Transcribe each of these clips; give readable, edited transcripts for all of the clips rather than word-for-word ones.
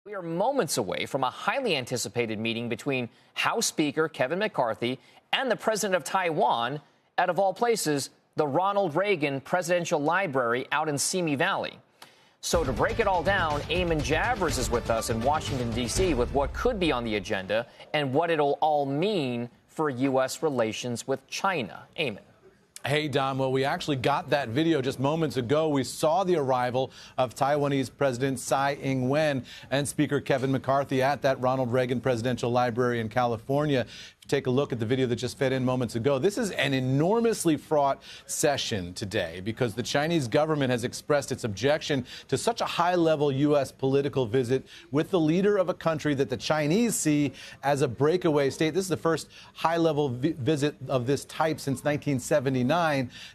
We are moments away from a highly anticipated meeting between House Speaker Kevin McCarthy and the president of Taiwan at, of all places, the Ronald Reagan Presidential Library out in Simi Valley. So to break it all down, Eamon Javers is with us in Washington, D.C. with what could be on the agenda and what it'll all mean for U.S. relations with China. Eamon. Hey, Dom. Well, we actually got that video just moments ago. We saw the arrival of Taiwanese President Tsai Ing-wen and Speaker Kevin McCarthy at that Ronald Reagan Presidential Library in California. Take a look at the video that just fed in moments ago. This is an enormously fraught session today because the Chinese government has expressed its objection to such a high-level U.S. political visit with the leader of a country that the Chinese see as a breakaway state. This is the first high-level visit of this type since 1979.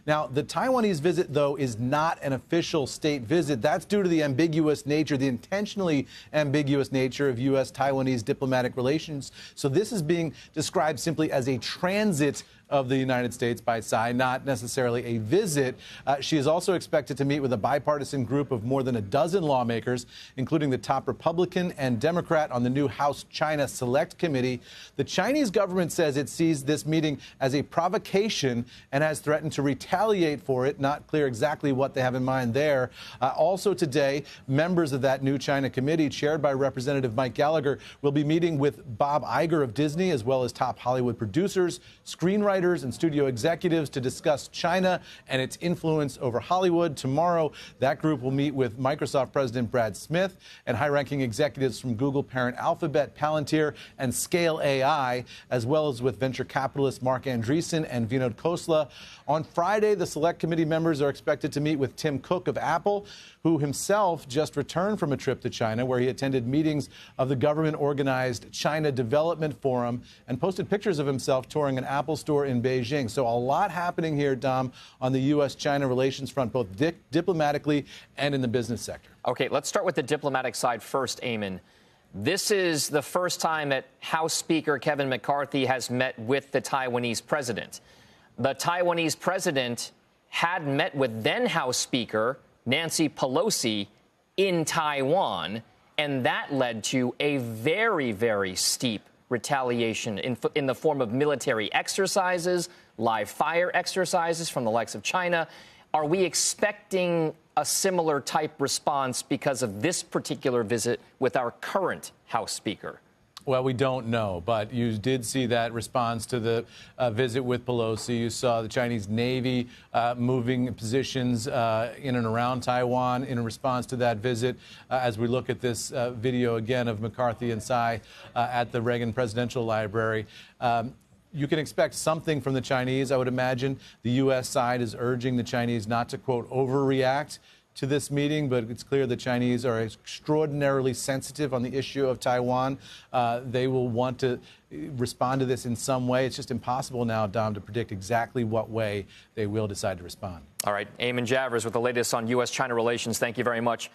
Now, the Taiwanese visit, though, is not an official state visit. That's due to the ambiguous nature, the intentionally ambiguous nature of U.S.-Taiwanese diplomatic relations. So this is being described simply as a transit of the United States by Tsai, not necessarily a visit. She is also expected to meet with a bipartisan group of more than a dozen lawmakers, including the top Republican and Democrat on the new House China Select Committee. The Chinese government says it sees this meeting as a provocation and has threatened to retaliate for it. Not clear exactly what they have in mind there. Also today, members of that new China committee, chaired by Representative Mike Gallagher, will be meeting with Bob Iger of Disney, as well as top Hollywood producers, screenwriters, and studio executives to discuss China and its influence over Hollywood. Tomorrow, that group will meet with Microsoft President Brad Smith and high-ranking executives from Google parent Alphabet, Palantir, and Scale AI, as well as with venture capitalists Mark Andreessen and Vinod Khosla. On Friday, the Select Committee members are expected to meet with Tim Cook of Apple, who himself just returned from a trip to China, where he attended meetings of the government-organized China Development Forum and posted pictures of himself touring an Apple store in Beijing. So a lot happening here, Dom, on the U.S.-China relations front, both diplomatically and in the business sector. Okay, let's start with the diplomatic side first, Eamon. This is the first time that House Speaker Kevin McCarthy has met with the Taiwanese president. The Taiwanese president had met with then House Speaker Nancy Pelosi in Taiwan, and that led to a very, very steep retaliation in the form of military exercises, live fire exercises from the likes of China. Are we expecting a similar type response because of this particular visit with our current House Speaker? Well, we don't know, but you did see that response to the visit with Pelosi. You saw the Chinese Navy moving positions in and around Taiwan in response to that visit. As we look at this video again of McCarthy and Tsai at the Reagan Presidential Library, you can expect something from the Chinese, I would imagine. The U.S. side is urging the Chinese not to, quote, overreact to this meeting, but it's clear the Chinese are extraordinarily sensitive on the issue of Taiwan. They will want to respond to this in some way. It's just impossible now, Dom, to predict exactly what way they will decide to respond. All right. Eamon Javers with the latest on U.S.-China relations. Thank you very much.